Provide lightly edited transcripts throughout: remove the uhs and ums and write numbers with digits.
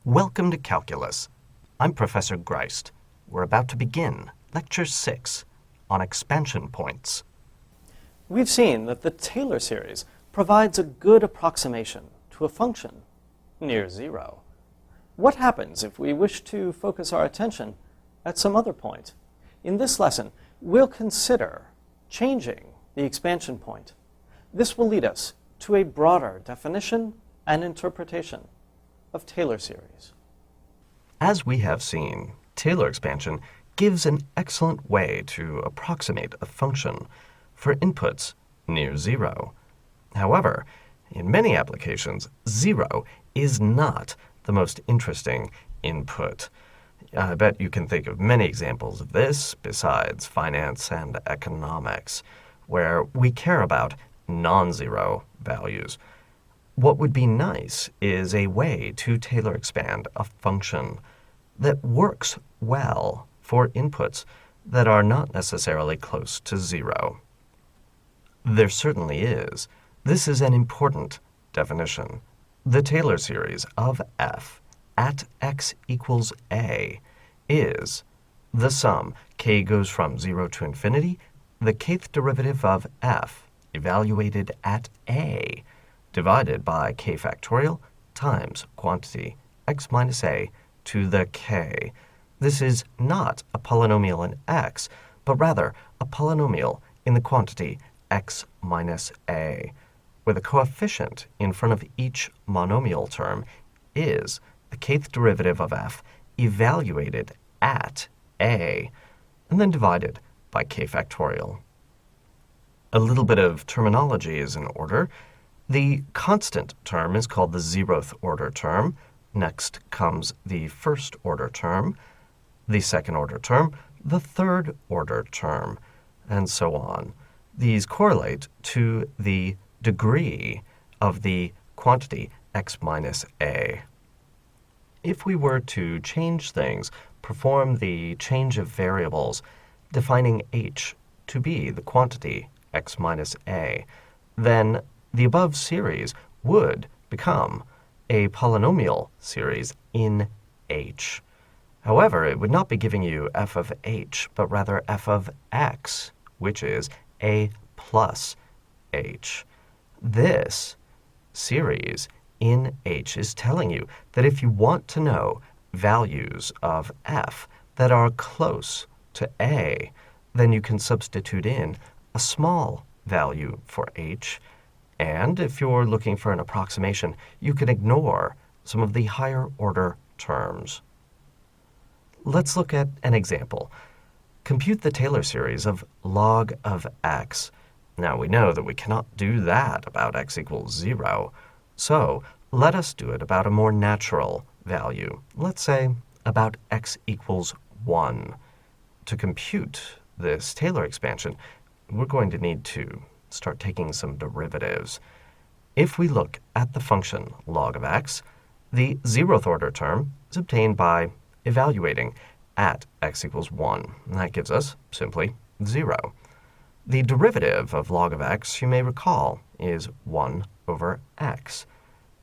Welcome to Calculus. I'm Professor Greist. We're about to begin Lecture 6 on expansion points. We've seen that the Taylor series provides a good approximation to a function near zero. What happens if we wish to focus our attention at some other point? In this lesson, we'll consider changing the expansion point. This will lead us to a broader definition and interpretation of Taylor series. As we have seen, Taylor expansion gives an excellent way to approximate a function for inputs near zero. However, in many applications, zero is not the most interesting input. I bet you can think of many examples of this besides finance and economics, where we care about non-zero values. What would be nice is a way to Taylor expand a function that works well for inputs that are not necessarily close to zero. There certainly is. This is an important definition. The Taylor series of f at x equals a is the sum k goes from 0 to infinity, the kth derivative of f evaluated at a divided by k factorial times quantity x minus a to the k. This is not a polynomial in x, but rather a polynomial in the quantity x minus a, where the coefficient in front of each monomial term is the kth derivative of f evaluated at a, and then divided by k factorial. A little bit of terminology is in order. The constant term is called the zeroth order term. Next comes the first order term, the second order term, the third order term, and so on. These correlate to the degree of the quantity x minus a. If we were to change things, perform the change of variables, defining h to be the quantity x minus a, then the above series would become a polynomial series in h. However, it would not be giving you f of h, but rather f of x, which is a plus h. This series in h is telling you that if you want to know values of f that are close to a, then you can substitute in a small value for h. And if you're looking for an approximation, you can ignore some of the higher order terms. Let's look at an example. Compute the Taylor series of log of x. Now we know that we cannot do that about x equals 0, so let us do it about a more natural value. Let's say about x equals 1. To compute this Taylor expansion, we're going to need to start taking some derivatives. If we look at the function log of x, the zeroth order term is obtained by evaluating at x equals 1. And that gives us simply 0. The derivative of log of x, you may recall, is 1 over x.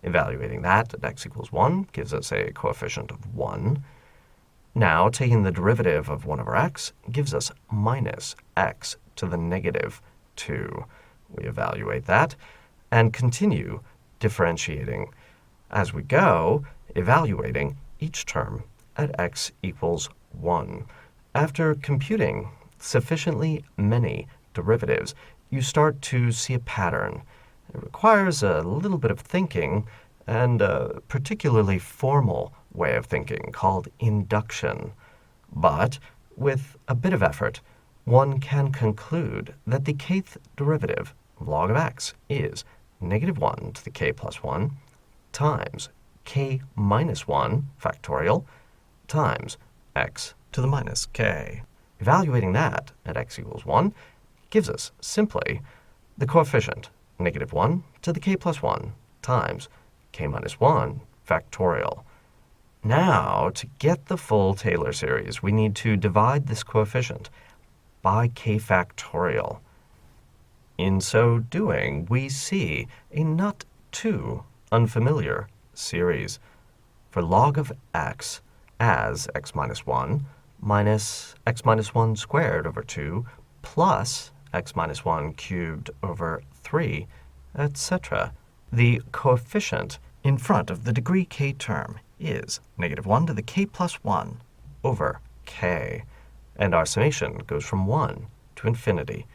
Evaluating that at x equals 1 gives us a coefficient of 1. Now, taking the derivative of 1 over x gives us minus x to the negative 2. We evaluate that and continue differentiating as we go, evaluating each term at x equals 1. After computing sufficiently many derivatives, you start to see a pattern. It requires a little bit of thinking and a particularly formal way of thinking called induction. But with a bit of effort, one can conclude that the kth derivative of log of x is negative 1 to the k plus 1 times k minus 1 factorial times x to the minus k. Evaluating that at x equals 1 gives us simply the coefficient negative 1 to the k plus 1 times k minus 1 factorial. Now, to get the full Taylor series, we need to divide this coefficient by k factorial. In so doing, we see a not too unfamiliar series. for log of x as x minus 1 minus x minus 1 squared over 2 plus x minus 1 cubed over 3, etc. The coefficient in front of the degree k term is negative 1 to the k plus 1 over k, and our summation goes from 1 to infinity.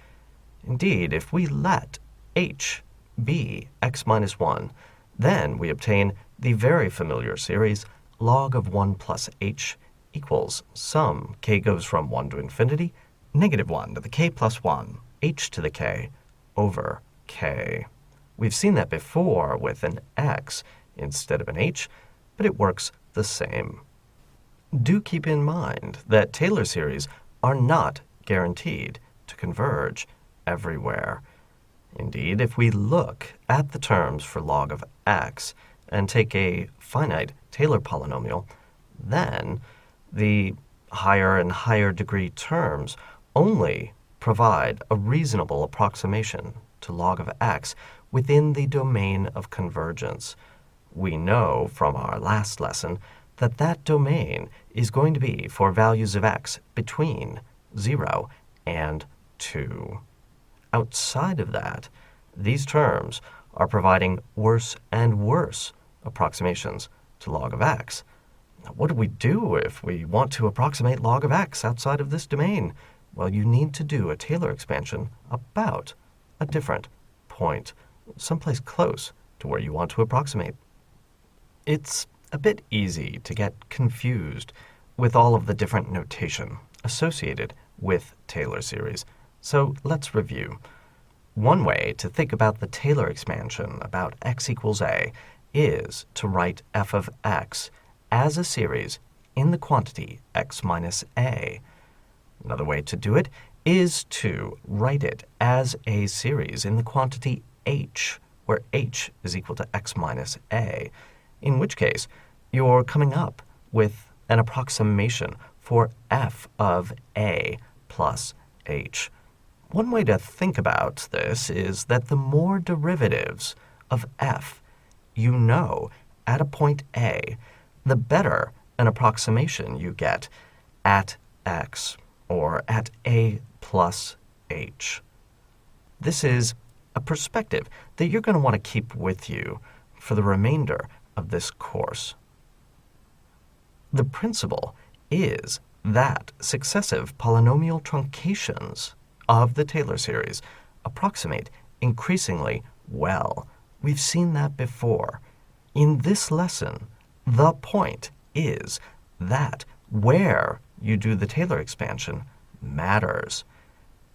Indeed, if we let h be x minus 1, then we obtain the very familiar series log of 1 plus h equals sum k goes from 1 to infinity, negative 1 to the k plus 1, h to the k over k. We've seen that before with an x instead of an h, but it works the same. Do keep in mind that Taylor series are not guaranteed to converge everywhere. Indeed, if we look at the terms for log of x and take a finite Taylor polynomial, then the higher and higher degree terms only provide a reasonable approximation to log of x within the domain of convergence. We know from our last lesson that that domain is going to be for values of x between 0 and 2. Outside of that, these terms are providing worse and worse approximations to log of x. Now, what do we do if we want to approximate log of x outside of this domain? Well, you need to do a Taylor expansion about a different point, someplace close to where you want to approximate. It's a bit easy to get confused with all of the different notation associated with Taylor series, so let's review. One way to think about the Taylor expansion about x equals a is to write f of x as a series in the quantity x minus a. Another way to do it is to write it as a series in the quantity h, where h is equal to x minus a, in which case you're coming up with an approximation for f of a plus h. One way to think about this is that the more derivatives of f you know at a point a, the better an approximation you get at x, or at a plus h. This is a perspective that you're going to want to keep with you for the remainder of this course. The principle is that successive polynomial truncations of the Taylor series approximate increasingly well. We've seen that before. In this lesson, the point is that where you do the Taylor expansion matters.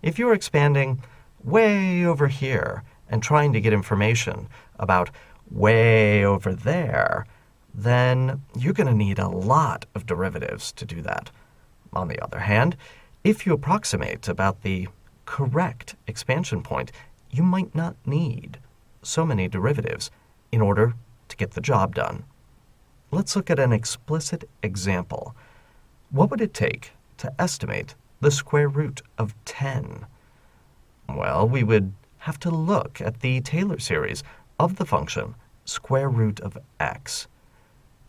If you're expanding way over here and trying to get information about way over there, then you're going to need a lot of derivatives to do that. On the other hand, if you approximate about the correct expansion point, you might not need so many derivatives in order to get the job done. Let's look at an explicit example. What would it take to estimate the square root of 10? Well, we would have to look at the Taylor series of the function square root of x.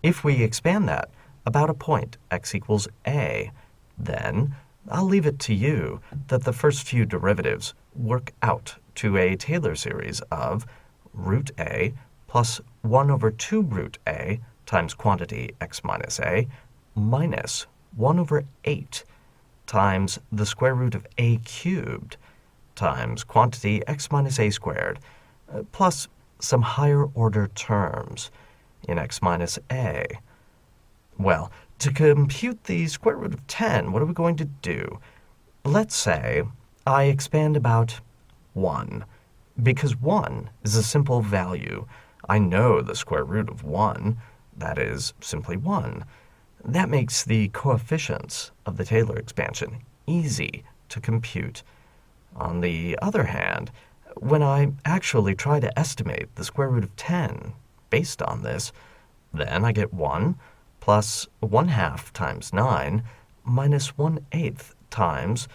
If we expand that about a point x equals a, then I'll leave it to you that the first few derivatives work out to a Taylor series of root a plus 1 over 2 root a times quantity x minus a minus 1 over 8 times the square root of a cubed times quantity x minus a squared plus some higher order terms in x minus a. Well, to compute the square root of 10, what are we going to do? Let's say I expand about 1, because 1 is a simple value. I know the square root of 1, that is simply 1. That makes the coefficients of the Taylor expansion easy to compute. On the other hand, when I actually try to estimate the square root of 10 based on this, then I get 1 plus 1/2 times 9 minus 1/8 times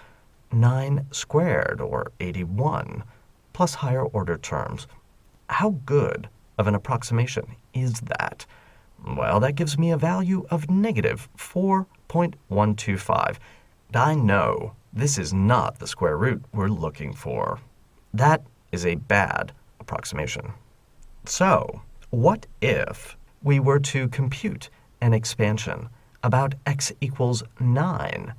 9 squared, or 81, plus higher order terms. How good of an approximation is that? Well, that gives me a value of negative 4.125. I know this is not the square root we're looking for. That is a bad approximation. So, what if we were to compute an expansion about x equals 9?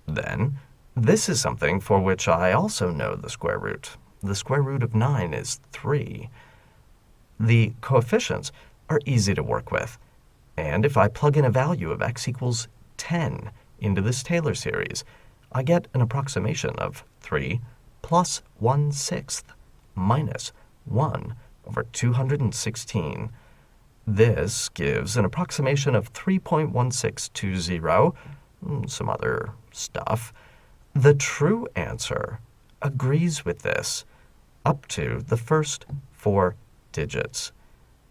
Then, this is something for which I also know the square root. The square root of 9 is 3. The coefficients are easy to work with. And if I plug in a value of x equals 10 into this Taylor series, I get an approximation of 3 plus 1/6 minus 1 over 216. This gives an approximation of 3.1620, some other stuff. The true answer agrees with this up to the first 4 digits.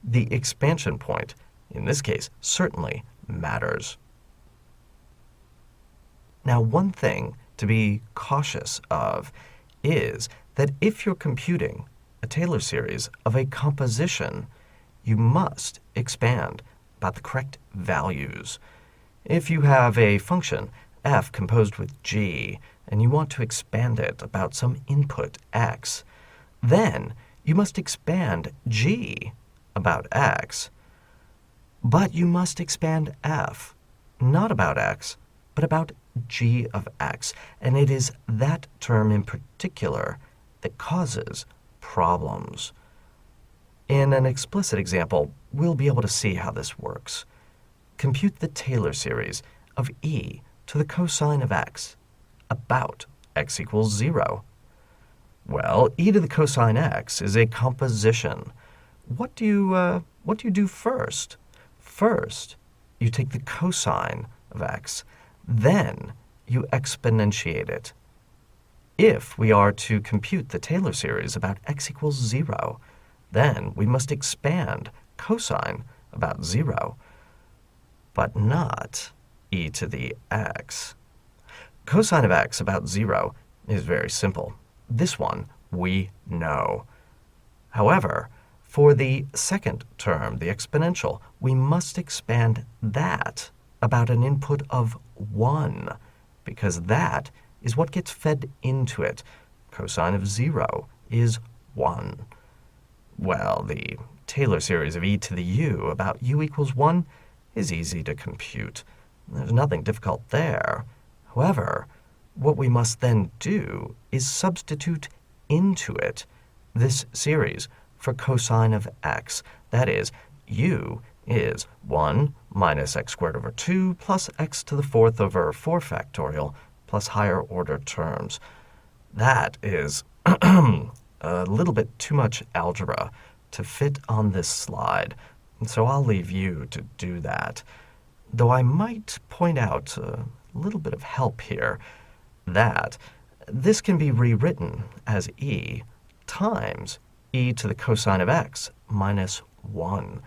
The expansion point, in this case, certainly matters. Now, one thing to be cautious of is that if you're computing a Taylor series of a composition, you must expand about the correct values. If you have a function f composed with g, and you want to expand it about some input x, then you must expand g about x. But you must expand f, not about x, but about g of x. And it is that term in particular that causes problems. In an explicit example, we'll be able to see how this works. Compute the Taylor series of e to the cosine of x about x equals 0. Well, e to the cosine x is a composition. What do you do first? First, you take the cosine of x, then you exponentiate it. If we are to compute the Taylor series about x equals 0, then we must expand cosine about 0, but not e to the x. Cosine of x about 0 is very simple. This one we know. However, for the second term, the exponential, we must expand that about an input of 1, because that is what gets fed into it. Cosine of 0 is 1. Well, the Taylor series of e to the u about u equals 1 is easy to compute. There's nothing difficult there. However, what we must then do is substitute into it this series for cosine of x. That is, u is 1 minus x squared over 2 plus x to the 4th over 4 factorial plus higher order terms. That is a little bit too much algebra to fit on this slide, and so I'll leave you to do that. Though I might point out a little bit of help here, that this can be rewritten as e times e to the cosine of x minus 1.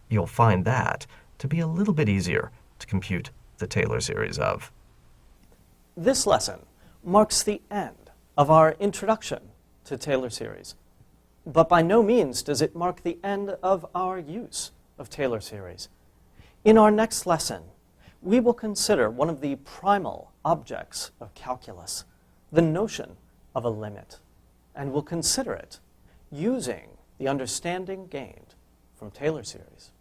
You'll find that to be a little bit easier to compute the Taylor series of. This lesson marks the end of our introduction to Taylor series. But by no means does it mark the end of our use of Taylor series. In our next lesson, we will consider one of the primal objects of calculus, the notion of a limit, and we'll consider it using the understanding gained from Taylor series.